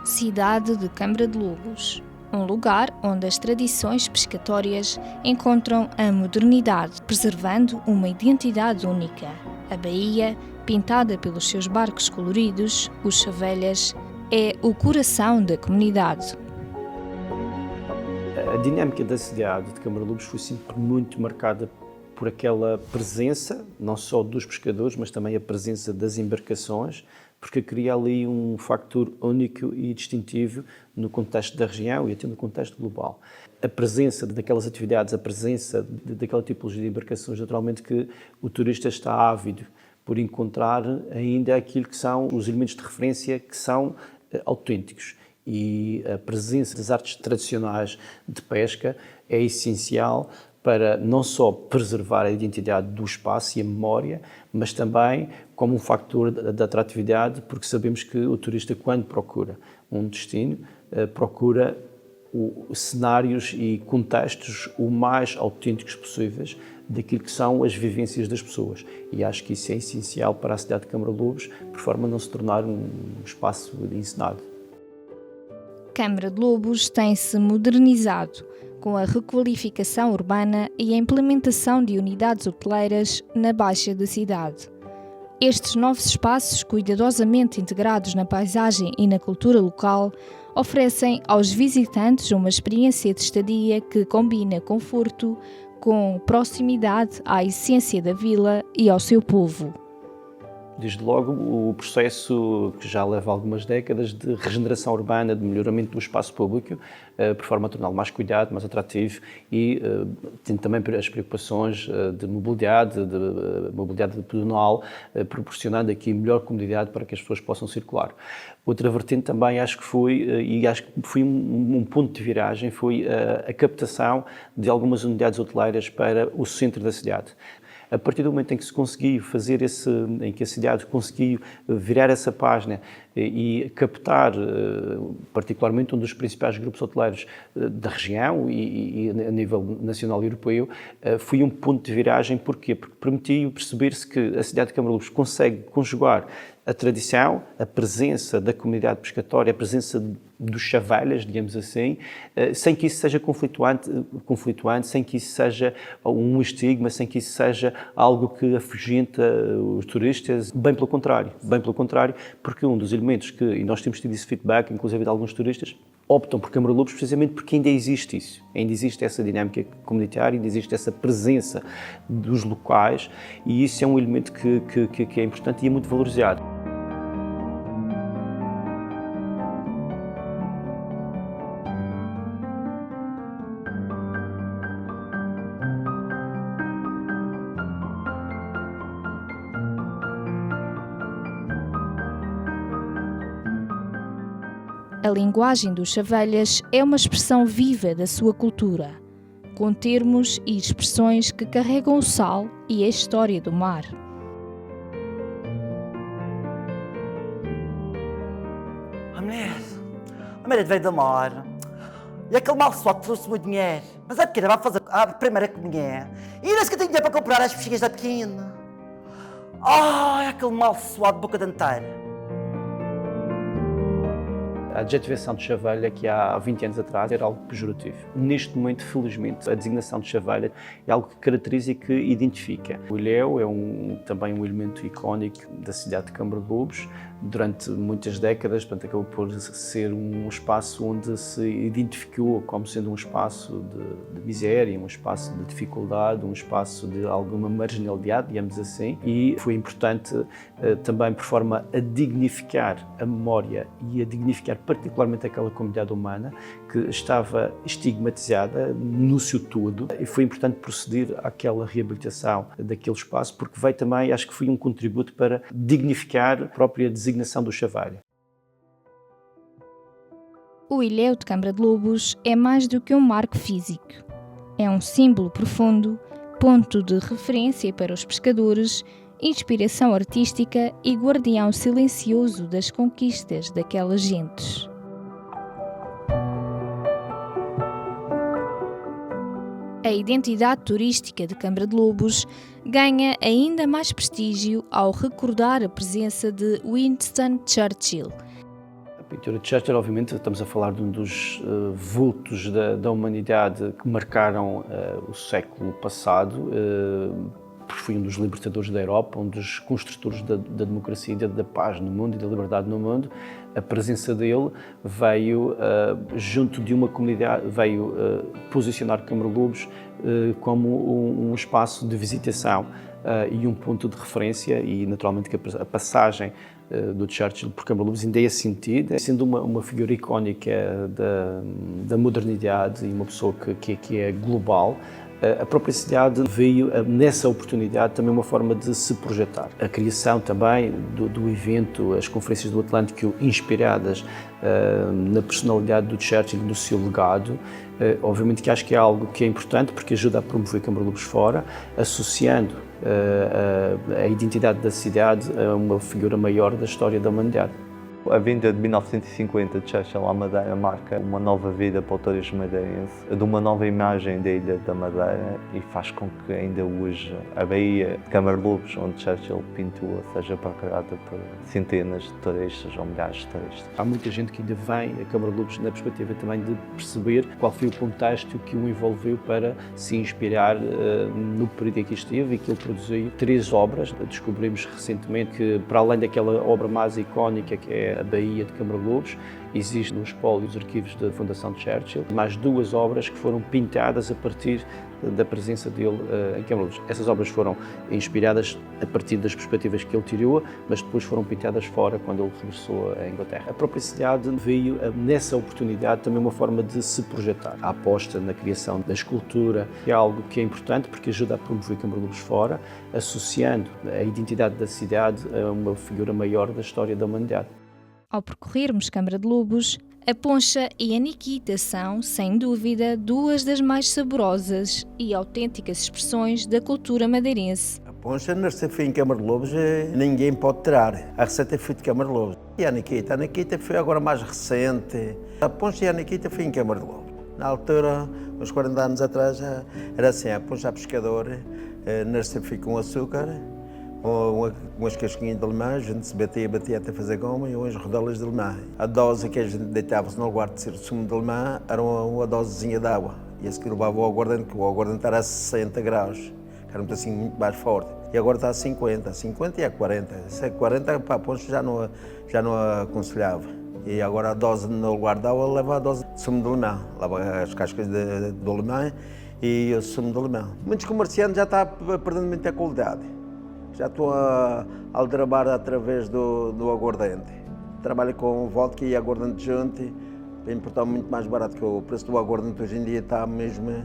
Cidade de Câmara de Lobos, um lugar onde as tradições pescatórias encontram a modernidade, preservando uma identidade única. A baía, pintada pelos seus barcos coloridos, os Chavelhas, é o coração da comunidade. A dinâmica da cidade de Câmara de Lobos foi sempre muito marcada por aquela presença, não só dos pescadores, mas também a presença das embarcações, porque cria ali um fator único e distintivo no contexto da região e até no contexto global. A presença daquelas atividades, a presença daquela tipologia de embarcações, naturalmente que o turista está ávido por encontrar ainda aquilo que são os elementos de referência que são autênticos. E a presença das artes tradicionais de pesca é essencial para não só preservar a identidade do espaço e a memória, mas também como um fator de atratividade, porque sabemos que o turista, quando procura um destino, procura cenários e contextos o mais autênticos possíveis daquilo que são as vivências das pessoas. E acho que isso é essencial para a cidade de Câmara de Lobos, por forma a não se tornar um espaço encenado. Câmara de Lobos tem-se modernizado com a requalificação urbana e a implementação de unidades hoteleiras na Baixa da cidade. Estes novos espaços, cuidadosamente integrados na paisagem e na cultura local, oferecem aos visitantes uma experiência de estadia que combina conforto com proximidade à essência da vila e ao seu povo. Desde logo, o processo que já leva algumas décadas de regeneração urbana, de melhoramento do espaço público, por forma a torná-lo mais cuidado, mais atrativo e tendo também as preocupações de mobilidade pedonal, proporcionando aqui melhor comodidade para que as pessoas possam circular. Outra vertente também acho que foi um ponto de viragem, foi a captação de algumas unidades hoteleiras para o centro da cidade. A partir do momento em que se conseguiu fazer em que a cidade conseguiu virar essa página e captar, particularmente um dos principais grupos hoteleiros da região e a nível nacional e europeu, foi um ponto de viragem. Porquê? Porque permitiu perceber-se que a cidade de Câmara de Lobos consegue conjugar a tradição, a presença da comunidade pescatória, a presença dos chavelhas, digamos assim, sem que isso seja conflituante, sem que isso seja um estigma, sem que isso seja algo que afugenta os turistas. Bem pelo contrário, porque um dos elementos que, e nós temos tido esse feedback, inclusive de alguns turistas, optam por Câmara de Lobos precisamente porque ainda existe isso, ainda existe essa dinâmica comunitária, ainda existe essa presença dos locais e isso é um elemento que é importante e é muito valorizado. A linguagem dos Chavelhas é uma expressão viva da sua cultura, com termos e expressões que carregam o sal e a história do mar. A mulher veio do mar e aquele mal só trouxe muito dinheiro, mas a pequena vai fazer a primeira comunhão e ainda que eu tenho dinheiro para comprar as bexigas da pequena. Ai, aquele mal suado de boca denteira. A adjetivação de chavelha, que há 20 anos atrás era algo pejorativo. Neste momento, felizmente, a designação de chavelha é algo que caracteriza e que identifica. O ilhéu é também um elemento icónico da cidade de Câmara de Lobos. Durante muitas décadas, portanto, acabou por ser um espaço onde se identificou como sendo um espaço de miséria, um espaço de dificuldade, um espaço de alguma marginalidade, digamos assim, e foi importante também por forma a dignificar a memória e a dignificar particularmente aquela comunidade humana que estava estigmatizada no seu todo, e foi importante proceder àquela reabilitação daquele espaço, porque veio também, acho que foi um contributo para dignificar a própria designação do chavelha. O ilhéu de Câmara de Lobos é mais do que um marco físico. É um símbolo profundo, ponto de referência para os pescadores, inspiração artística e guardião silencioso das conquistas daquelas gentes. A identidade turística de Câmara de Lobos ganha ainda mais prestígio ao recordar a presença de Winston Churchill. pintura de Churchill, obviamente, estamos a falar de um dos vultos da humanidade que marcaram o século passado. Foi um dos libertadores da Europa, um dos construtores da democracia e da paz no mundo e da liberdade no mundo. A presença dele veio, junto de uma comunidade, veio posicionar Camarlobos como um espaço de visitação e um ponto de referência, e naturalmente que a passagem do Churchill por Camarlobos ainda é sentido, sendo uma figura icónica da modernidade e uma pessoa que é global. A própria cidade veio, nessa oportunidade, também uma forma de se projetar. A criação também do evento, as conferências do Atlântico, inspiradas na personalidade do Churchill e do seu legado, obviamente que acho que é algo que é importante, porque ajuda a promover Camarlobos fora, associando a identidade da cidade a uma figura maior da história da humanidade. A vinda de 1950 de Churchill à Madeira marca uma nova vida para o turismo madeirense, de uma nova imagem da Ilha da Madeira, e faz com que ainda hoje a Baía de Camarlobos, onde Churchill pintou, seja procurada por centenas de turistas ou milhares de turistas. Há muita gente que ainda vem a Camarlobos na perspectiva também de perceber qual foi o contexto que o envolveu para se inspirar no período em que esteve e que ele produziu 3 obras. Descobrimos recentemente que, para além daquela obra mais icónica que é a Baía de Camarlobos, existe no espólio dos arquivos da Fundação Churchill mais 2 obras que foram pintadas a partir da presença dele em Camarlobos. Essas obras foram inspiradas a partir das perspectivas que ele tirou, mas depois foram pintadas fora quando ele regressou à Inglaterra. A própria cidade veio, nessa oportunidade, também uma forma de se projetar. A aposta na criação da escultura é algo que é importante porque ajuda a promover Camarlobos fora, associando a identidade da cidade a uma figura maior da história da humanidade. Ao percorrermos Câmara de Lobos, a poncha e a niquita são, sem dúvida, 2 das mais saborosas e autênticas expressões da cultura madeirense. A poncha nasceu em Câmara de Lobos e ninguém pode tirar. A receita foi de Câmara de Lobos. E a niquita foi agora mais recente. A poncha e a niquita foi em Câmara de Lobos. Na altura, uns 40 anos atrás, era assim, a poncha a pescador nasceu com açúcar, umas casquinhas de limão, a gente se batia até fazer goma, e umas rodelas de limão. A dose que a gente deitava-se no lugar de ser sumo de limão era uma dosezinha de água. E a seguir levava o aguardente, que o aguardente era a 60 graus, que era assim muito mais forte. E agora está a 50 e a 40. Se é 40, para a poncha já não aconselhava. E agora a dose no lugar de água leva a dose de sumo de limão. Leva as cascas do limão e o sumo de limão. Muitos comerciantes já estão perdendo muita qualidade. Já estou a aldrabar através do aguardente. Trabalho com vodka e aguardente junto, para importar muito mais barato, que o preço do aguardente hoje em dia está mesmo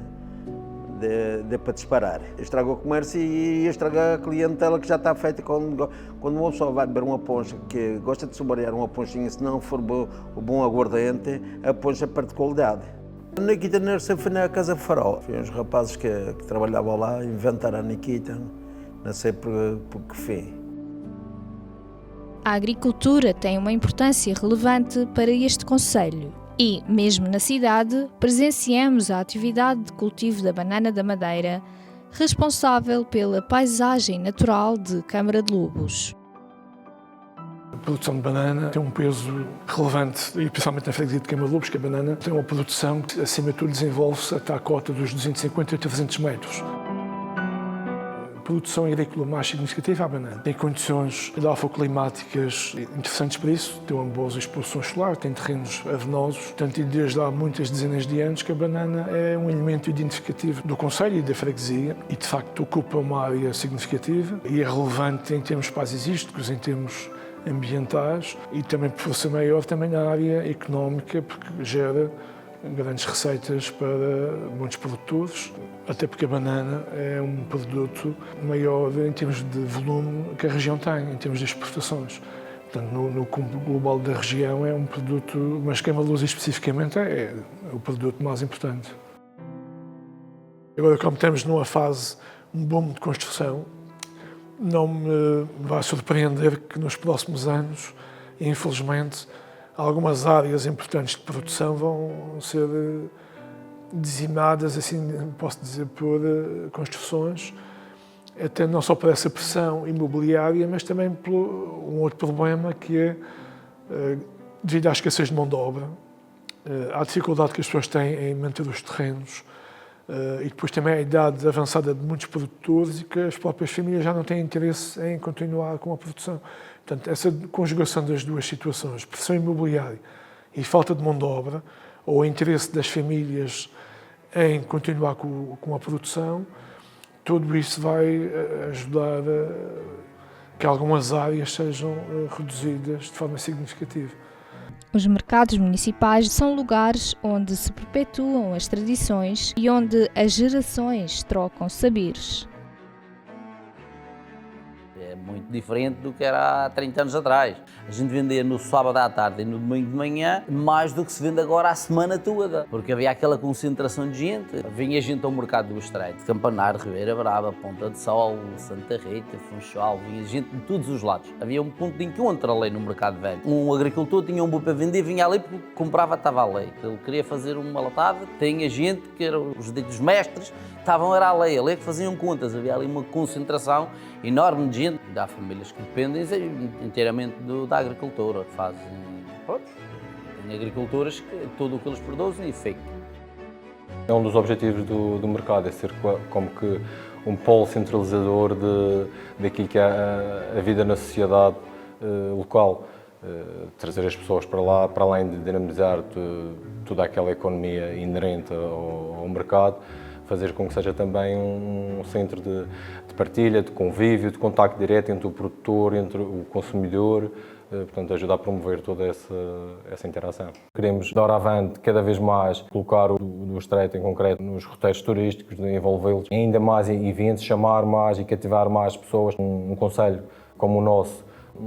para disparar. Estraga o comércio e estraga a clientela que já está feita. Quando uma pessoa vai beber uma poncha, que gosta de saborear uma ponchinha, se não for o bom aguardente, a poncha perde qualidade. A niquita nasceu foi na Casa Farol. Foi uns rapazes que trabalhavam lá, inventaram a niquita. Não sei por que fim. A agricultura tem uma importância relevante para este concelho e, mesmo na cidade, presenciamos a atividade de cultivo da banana da Madeira, responsável pela paisagem natural de Câmara de Lobos. A produção de banana tem um peso relevante, e principalmente na freguesia de Câmara de Lobos, que a banana tem uma produção que, acima de tudo, desenvolve-se até à cota dos 250 a 300 metros. A produção agrícola mais significativa é a banana. Tem condições edafoclimáticas interessantes para isso, tem uma boa exposição solar, tem terrenos avenosos, portanto, e desde há muitas dezenas de anos que a banana é um elemento identificativo do concelho e da freguesia e, de facto, ocupa uma área significativa e é relevante em termos paisagísticos, em termos ambientais e também, por força maior, também na área económica, porque gera grandes receitas para muitos produtores, até porque a banana é um produto maior em termos de volume que a região tem, em termos de exportações. Portanto, no cúmulo global da região é um produto, mas Câmara de Lobos especificamente é o produto mais importante. Agora, como estamos numa fase, um boom de construção, não me vai surpreender que nos próximos anos, infelizmente, algumas áreas importantes de produção vão ser dizimadas, assim posso dizer, por construções, até não só por essa pressão imobiliária, mas também por um outro problema que é devido à escassez de mão de obra, à dificuldade que as pessoas têm em manter os terrenos, e depois também a idade avançada de muitos produtores e que as próprias famílias já não têm interesse em continuar com a produção. Portanto, essa conjugação das duas situações, pressão imobiliária e falta de mão de obra, ou interesse das famílias em continuar com a produção, tudo isso vai ajudar a que algumas áreas sejam reduzidas de forma significativa. Os mercados municipais são lugares onde se perpetuam as tradições e onde as gerações trocam saberes. É muito diferente do que era há 30 anos atrás. A gente vendia no sábado à tarde e no domingo de manhã mais do que se vende agora a semana toda, porque havia aquela concentração de gente. Vinha gente ao mercado do Estreito, Campanar, Ribeira Brava, Ponta de Sol, Santa Rita, Funchal, vinha gente de todos os lados. Havia um ponto de encontro ali no mercado velho. Um agricultor tinha um boi para vender, vinha ali porque comprava, estava ali. Ele queria fazer uma latada, tinha gente que eram os ditos mestres, estavam era ali que faziam contas. Havia ali uma concentração enorme de gente. Há famílias que dependem inteiramente da agricultura, que fazem, tem agricultoras que tudo o que eles produzem e fica. É um dos objetivos do mercado, é ser como que um polo centralizador daquilo que é a vida na sociedade local. Trazer as pessoas para lá, para além de dinamizar toda aquela economia inerente ao mercado, fazer com que seja também um centro de partilha, de convívio, de contacto direto entre o produtor, entre o consumidor, portanto, ajudar a promover toda essa interação. Queremos, de hora avante, cada vez mais colocar o Estreito, em concreto, nos roteiros turísticos, envolvê-los ainda mais em eventos, chamar mais e cativar mais pessoas. Um concelho como o nosso,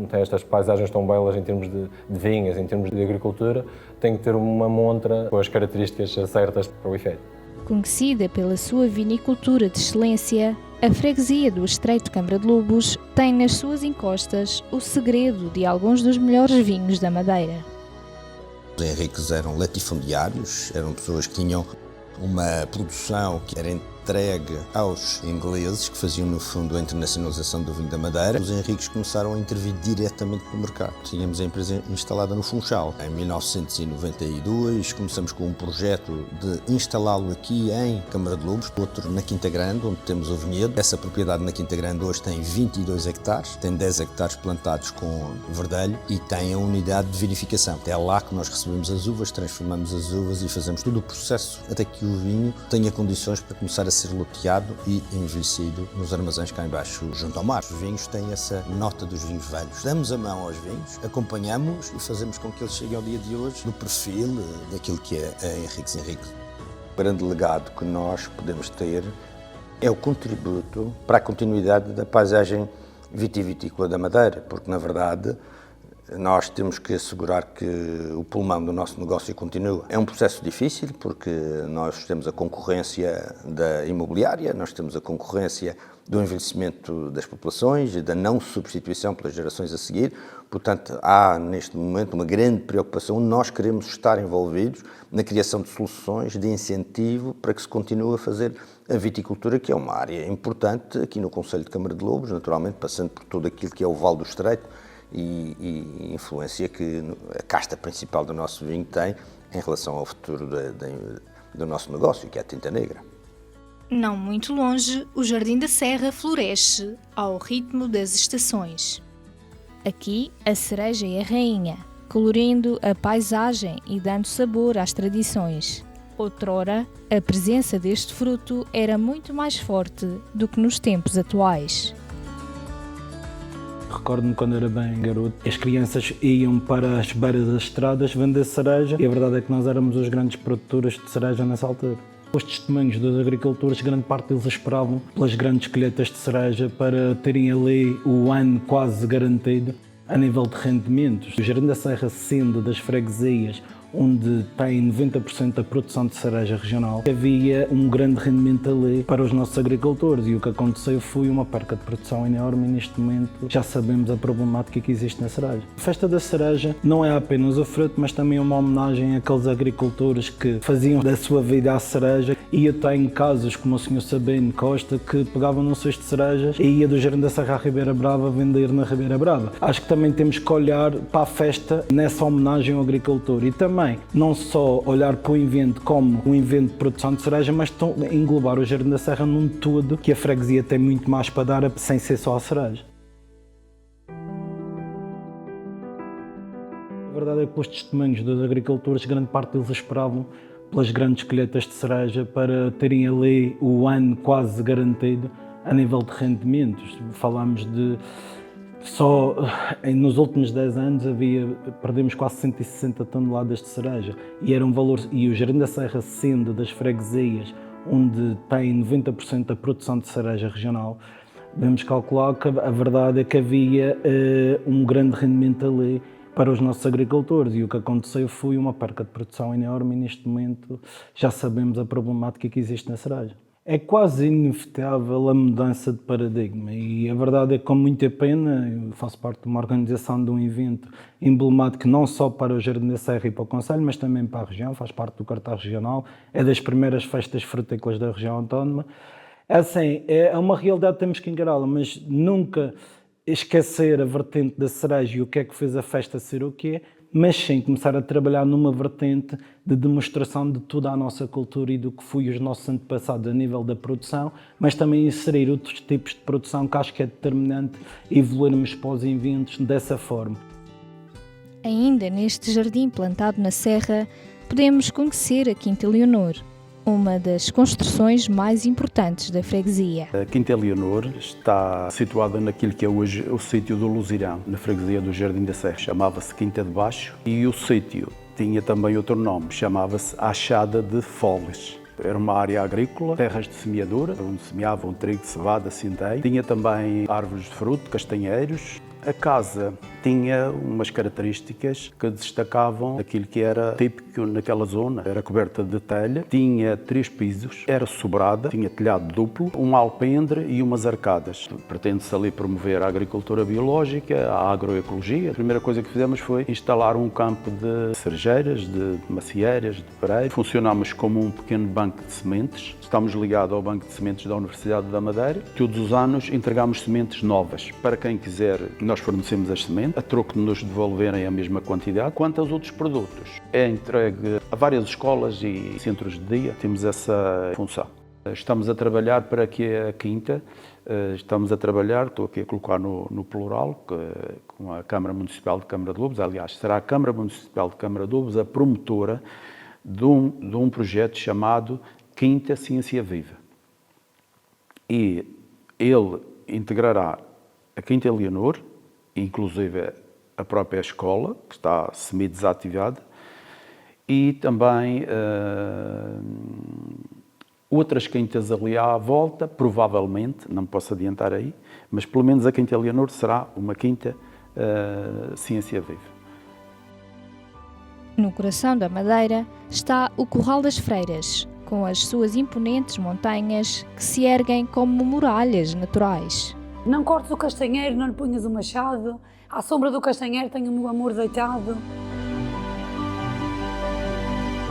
tem estas paisagens tão belas em termos de vinhas, em termos de agricultura, tem que ter uma montra com as características certas para o efeito. Conhecida pela sua vinicultura de excelência, a freguesia do Estreito de Câmara de Lobos tem nas suas encostas o segredo de alguns dos melhores vinhos da Madeira. Os Henriques eram latifundiários, eram pessoas que tinham uma produção que era entregue aos ingleses, que faziam no fundo a internacionalização do vinho da Madeira. Os Henriques começaram a intervir diretamente no mercado. Tínhamos a empresa instalada no Funchal. Em 1992 começamos com um projeto de instalá-lo aqui em Câmara de Lobos, outro na Quinta Grande, onde temos o vinhedo. Essa propriedade na Quinta Grande hoje tem 22 hectares, tem 10 hectares plantados com verdelho e tem a unidade de vinificação. É lá que nós recebemos as uvas, transformamos as uvas e fazemos todo o processo até que o vinho tenha condições para começar a ser loteado e envelhecido nos armazéns cá embaixo junto ao mar. Os vinhos têm essa nota dos vinhos velhos. Damos a mão aos vinhos, acompanhamos e fazemos com que eles cheguem ao dia de hoje no perfil daquilo que é a Henriques Henriques. O grande legado que nós podemos ter é o contributo para a continuidade da paisagem vitivitícola da Madeira, porque na verdade nós temos que assegurar que o pulmão do nosso negócio continua. É um processo difícil porque nós temos a concorrência da imobiliária, nós temos a concorrência do envelhecimento das populações e da não substituição pelas gerações a seguir. Portanto, há neste momento uma grande preocupação. Nós queremos estar envolvidos na criação de soluções de incentivo para que se continue a fazer a viticultura, que é uma área importante aqui no Concelho de Câmara de Lobos, naturalmente passando por tudo aquilo que é o Vale do Estreito, e influência que a casta principal do nosso vinho tem em relação ao futuro do nosso negócio, que é a tinta negra. Não muito longe, o Jardim da Serra floresce ao ritmo das estações. Aqui, a cereja é a rainha, colorindo a paisagem e dando sabor às tradições. Outrora, a presença deste fruto era muito mais forte do que nos tempos atuais. Recordo-me quando era bem garoto, as crianças iam para as beiras das estradas vender cereja e a verdade é que nós éramos os grandes produtores de cereja nessa altura. Os testemunhos dos agricultores, grande parte deles esperavam pelas grandes colheitas de cereja para terem ali o ano quase garantido a nível de rendimentos. O Jardim da Serra, sendo das freguesias onde tem 90% da produção de cereja regional, havia um grande rendimento ali para os nossos agricultores e o que aconteceu foi uma perca de produção enorme e neste momento já sabemos a problemática que existe na cereja. A festa da cereja não é apenas o fruto, mas também é uma homenagem àqueles agricultores que faziam da sua vida a cereja e até em casos como o Sr. Sabino Costa que pegavam num cesto de cerejas e ia do Jardim da Serra à Ribeira Brava vender na Ribeira Brava. Acho que também temos que olhar para a festa nessa homenagem ao agricultor e também não só olhar para o evento como um evento de produção de cereja, mas englobar o Jardim da Serra num todo que a freguesia tem muito mais para dar sem ser só a cereja. A verdade é que pelos testemunhos dos agricultores, grande parte deles esperavam pelas grandes colheitas de cereja para terem ali o ano quase garantido a nível de rendimentos. Falamos de só nos últimos 10 anos perdemos quase 160 toneladas de cereja e era um valor, e o Jardim da Serra sendo das freguesias onde tem 90% da produção de cereja regional, devemos calcular que a verdade é que havia um grande rendimento ali para os nossos agricultores e o que aconteceu foi uma perca de produção enorme e neste momento já sabemos a problemática que existe na cereja. É quase inevitável a mudança de paradigma e a verdade é que com muita pena, eu faço parte de uma organização de um evento emblemático não só para o Jardim da Serra e para o Concelho, mas também para a região, faz parte do cartaz regional, é das primeiras festas frutícolas da região autónoma. Assim, é uma realidade que temos que encará-la, mas nunca esquecer a vertente da cereja e o que é que fez a festa ser o que é, mas sim começar a trabalhar numa vertente de demonstração de toda a nossa cultura e do que foi os nossos antepassados a nível da produção, mas também inserir outros tipos de produção que acho que é determinante evoluirmos para os eventos dessa forma. Ainda neste jardim plantado na serra, podemos conhecer a Quinta Leonor, uma das construções mais importantes da freguesia. A Quinta Leonor está situada naquilo que é hoje o sítio do Luzirão, na freguesia do Jardim da Serra. Chamava-se Quinta de Baixo e o sítio tinha também outro nome, chamava-se Achada de Foles. Era uma área agrícola, terras de semeadura, onde semeavam trigo, cevada, centeio. Tinha também árvores de fruto, castanheiros. A casa tinha umas características que destacavam aquilo que era típico naquela zona. Era coberta de telha, tinha 3 pisos, era sobrada, tinha telhado duplo, um alpendre e umas arcadas. Pretende-se ali promover a agricultura biológica, a agroecologia. A primeira coisa que fizemos foi instalar um campo de cerejeiras, de macieiras, de pereiro. Funcionámos como um pequeno banco de sementes. Estamos ligados ao Banco de Sementes da Universidade da Madeira. Todos os anos entregamos sementes novas. Para quem quiser, nós fornecemos as sementes, a troco de nos devolverem a mesma quantidade. Quanto aos outros produtos, é entregue a várias escolas e centros de dia. Temos essa função. Estamos a trabalhar para que a Quinta, estou aqui a colocar no plural, com a Câmara Municipal de Câmara de Lobos. Aliás, será a Câmara Municipal de Câmara de Lobos a promotora de um projeto chamado Quinta Ciência Viva. E ele integrará a Quinta Leonor, inclusive a própria escola, que está semi-desativada, e também outras quintas ali à volta, provavelmente, não posso adiantar aí, mas pelo menos a Quinta Leonor será uma quinta Ciência Viva. No coração da Madeira está o Curral das Freiras, com as suas imponentes montanhas que se erguem como muralhas naturais. Não cortes o castanheiro, não lhe ponhas o machado, à sombra do castanheiro tenho o meu amor deitado.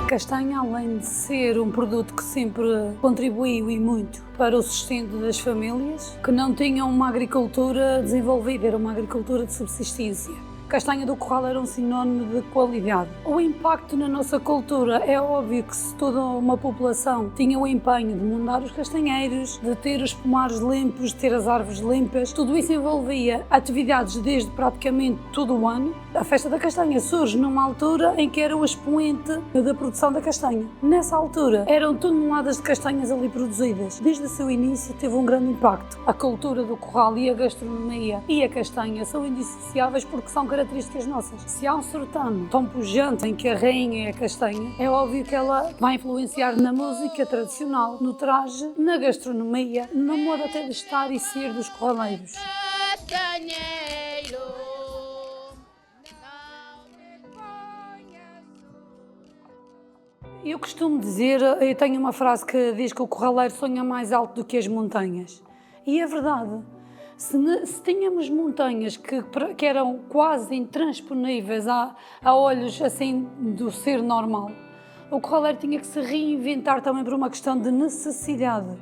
A castanha, além de ser um produto que sempre contribuiu e muito para o sustento das famílias, que não tinham uma agricultura desenvolvida, era uma agricultura de subsistência. Castanha do Curral era um sinónimo de qualidade. O impacto na nossa cultura é óbvio que se toda uma população tinha o empenho de mudar os castanheiros, de ter os pomares limpos, de ter as árvores limpas, tudo isso envolvia atividades desde praticamente todo o ano. A festa da castanha surge numa altura em que era o expoente da produção da castanha. Nessa altura eram toneladas de castanhas ali produzidas. Desde o seu início teve um grande impacto. A cultura do Curral e a gastronomia e a castanha são indissociáveis porque são características nossas. Se há um certame tão pujante em que a rainha é a castanha, é óbvio que ela vai influenciar na música tradicional, no traje, na gastronomia, na moda até de estar e ser dos curraleiros. Eu costumo dizer, eu tenho uma frase que diz que o corraleiro sonha mais alto do que as montanhas. E é verdade. Se tínhamos montanhas que eram quase intransponíveis a olhos assim do ser normal, o corraleiro tinha que se reinventar também por uma questão de necessidade.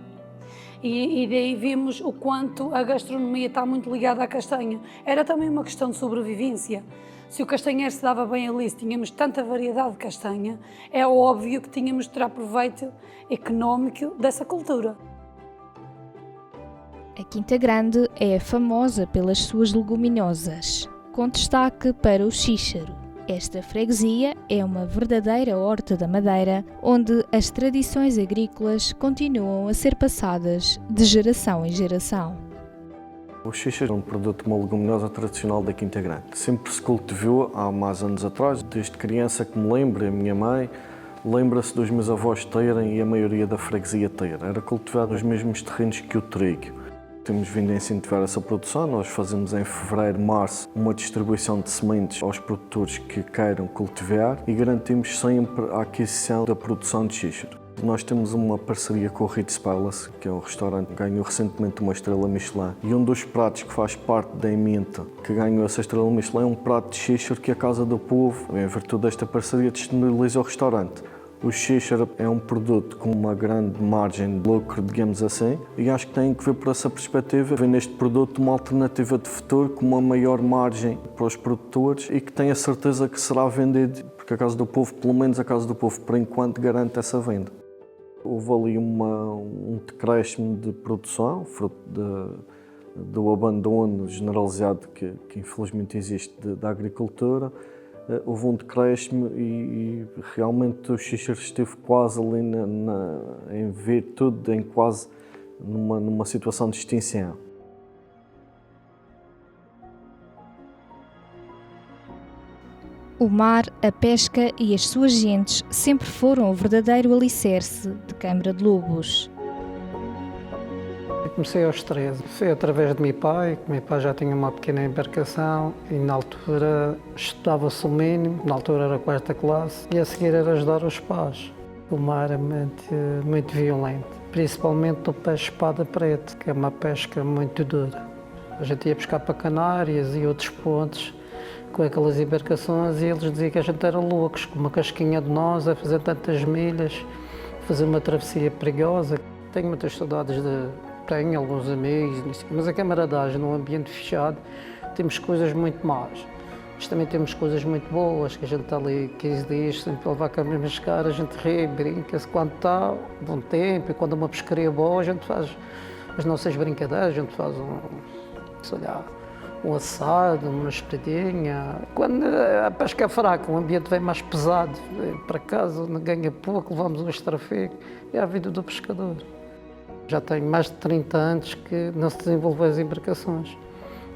E daí vimos o quanto a gastronomia está muito ligada à castanha. Era também uma questão de sobrevivência. Se o castanheiro se dava bem ali, se tínhamos tanta variedade de castanha, é óbvio que tínhamos de tirar proveito económico dessa cultura. A Quinta Grande é famosa pelas suas leguminosas, com destaque para o xíxaro. Esta freguesia é uma verdadeira horta da Madeira, onde as tradições agrícolas continuam a ser passadas de geração em geração. O xíxaro é um produto, uma leguminosa tradicional da Quinta Grande. Sempre se cultivou há mais anos atrás, desde criança que me lembro, a minha mãe lembra-se dos meus avós terem e a maioria da freguesia ter. Era cultivado nos mesmos terrenos que o trigo. Temos vindo a incentivar essa produção. Nós fazemos em fevereiro, março, uma distribuição de sementes aos produtores que queiram cultivar e garantimos sempre a aquisição da produção de xíxaro. Nós temos uma parceria com o Ritz Palace, que é um restaurante que ganhou recentemente uma estrela Michelin. E um dos pratos que faz parte da emenda que ganhou essa estrela Michelin é um prato de xíxaro que a Casa do Povo, em virtude desta parceria, disponibiliza ao restaurante. O xíxaro é um produto com uma grande margem de lucro, digamos assim, e acho que tem que ver por essa perspectiva, ver neste produto uma alternativa de futuro com uma maior margem para os produtores e que tenha certeza que será vendido, porque a Casa do Povo, pelo menos a Casa do Povo, por enquanto, garante essa venda. Houve ali um decréscimo de produção, fruto do abandono generalizado que infelizmente existe da agricultura. Houve um decréscimo e realmente o xíxaro esteve quase ali em virtude, em quase numa situação de extinção. O mar, a pesca e as suas gentes sempre foram o verdadeiro alicerce de Câmara de Lobos. Comecei aos 13. Foi através de meu pai, que meu pai já tinha uma pequena embarcação e na altura estudava-se o mínimo, na altura era a 4ª classe, e a seguir era ajudar os pais. O mar é muito violento, principalmente o peixe espada preta, que é uma pesca muito dura. A gente ia pescar para Canárias e outros pontos com aquelas embarcações e eles diziam que a gente era loucos, com uma casquinha de nós a fazer tantas milhas, fazer uma travessia perigosa. Tenho muitas saudades tenho alguns amigos, mas a camaradagem num ambiente fechado temos coisas muito más. Mas também temos coisas muito boas, que a gente está ali 15 dias sempre a levar com a mesma cara, a gente ri, brinca-se quando está bom tempo e quando é uma pescaria boa a gente faz as nossas brincadeiras, a gente faz um assado, uma espetinha. Quando a pesca é fraca, o ambiente vem mais pesado, para casa, ganha pouco, levamos um extrafego, é a vida do pescador. Já tenho mais de 30 anos que não se desenvolveu as embarcações.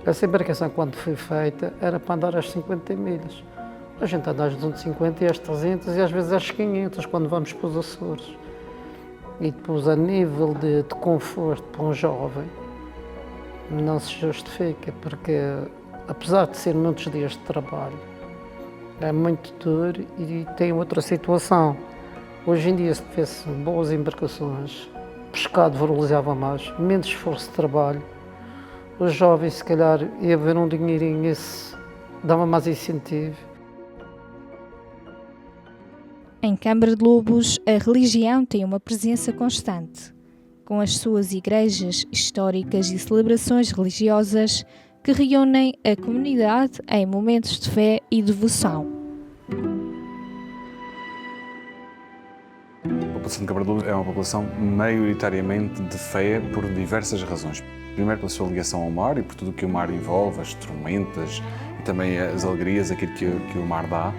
Essa embarcação, quando foi feita, era para andar às 50 milhas. A gente anda às 250 e às 300 e às vezes às 500, quando vamos para os Açores. E depois, a nível de conforto para um jovem, não se justifica, porque apesar de ser muitos dias de trabalho, é muito duro e tem outra situação. Hoje em dia, se tivesse boas embarcações, o pescado valorizava mais, menos esforço de trabalho. Os jovens, se calhar, ia ver um dinheirinho, isso dava mais incentivo. Em Câmara de Lobos, a religião tem uma presença constante, com as suas igrejas históricas e celebrações religiosas que reúnem a comunidade em momentos de fé e devoção. A população de Câmara de Lobos é uma população maioritariamente de fé por diversas razões. Primeiro, pela sua ligação ao mar e por tudo o que o mar envolve, as tormentas e também as alegrias, aquilo que o mar dá.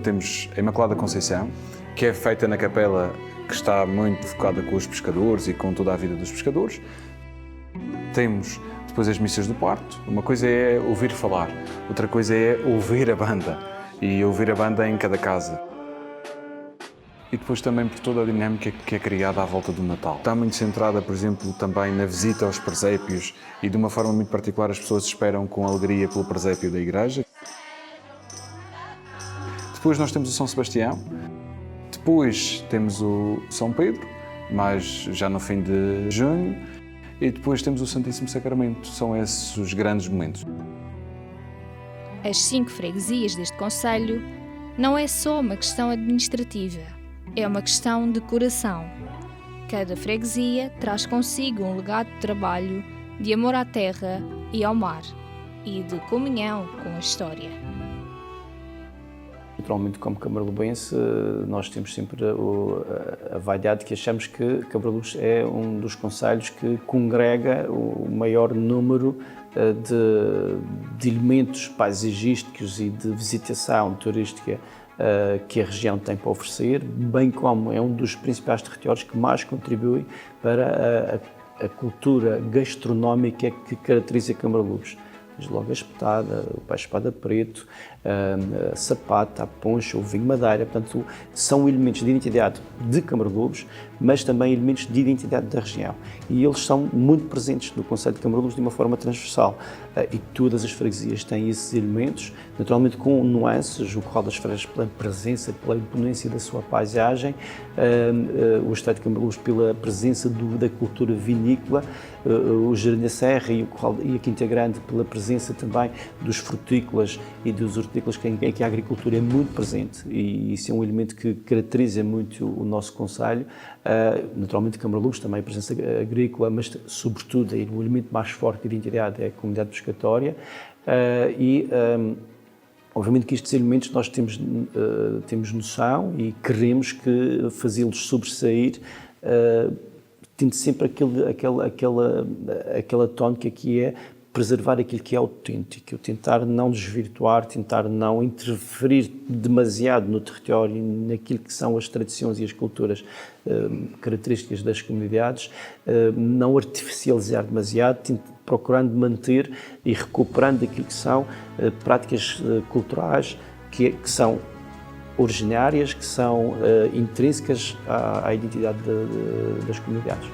Temos a Imaculada Conceição, que é feita na capela que está muito focada com os pescadores e com toda a vida dos pescadores. Temos depois as missas do parto. Uma coisa é ouvir falar, outra coisa é ouvir a banda e ouvir a banda em cada casa. E depois também por toda a dinâmica que é criada à volta do Natal. Está muito centrada, por exemplo, também na visita aos presépios e de uma forma muito particular as pessoas esperam com alegria pelo presépio da igreja. Depois nós temos o São Sebastião, Depois temos o São Pedro, mais já no fim de junho, e depois temos o Santíssimo Sacramento. São esses os grandes momentos. As 5 freguesias deste concelho não é só uma questão administrativa, é uma questão de coração. Cada freguesia traz consigo um legado de trabalho, de amor à terra e ao mar, e de comunhão com a história. Naturalmente, como camarlubense, nós temos sempre a vaidade que achamos que Camarluz é um dos concelhos que congrega o maior número de elementos paisagísticos e de visitação turística que a região tem para oferecer, bem como é um dos principais territórios que mais contribui para a cultura gastronómica que caracteriza Camarluz. Desde logo a espetada, o peixe espada preto, a sapata, a poncha, o vinho madeira, portanto, são elementos de identidade de Camarluz, mas também elementos de identidade da região. E eles são muito presentes no concelho de Camarluz de uma forma transversal. E todas as freguesias têm esses elementos, naturalmente com nuances, o Curral das Freiras pela presença, pela imponência da sua paisagem, o Estado de Camarluz pela presença da cultura vinícola, o Jardim da Serra e a Quinta Grande pela presença também dos frutícolas e dos hortícolas, em que a agricultura é muito presente, e isso é um elemento que caracteriza muito o nosso concelho. Naturalmente Camarluz também a presença agrícola, mas sobretudo o elemento mais forte de identidade é a comunidade pescatória, obviamente que estes elementos nós temos noção e queremos que fazê-los sobressair, tendo sempre aquela tónica que é preservar aquilo que é autêntico, tentar não desvirtuar, tentar não interferir demasiado no território, naquilo que são as tradições e as culturas características das comunidades, não artificializar demasiado, procurando manter e recuperando aquilo que são práticas culturais que são originárias, que são intrínsecas à identidade das comunidades.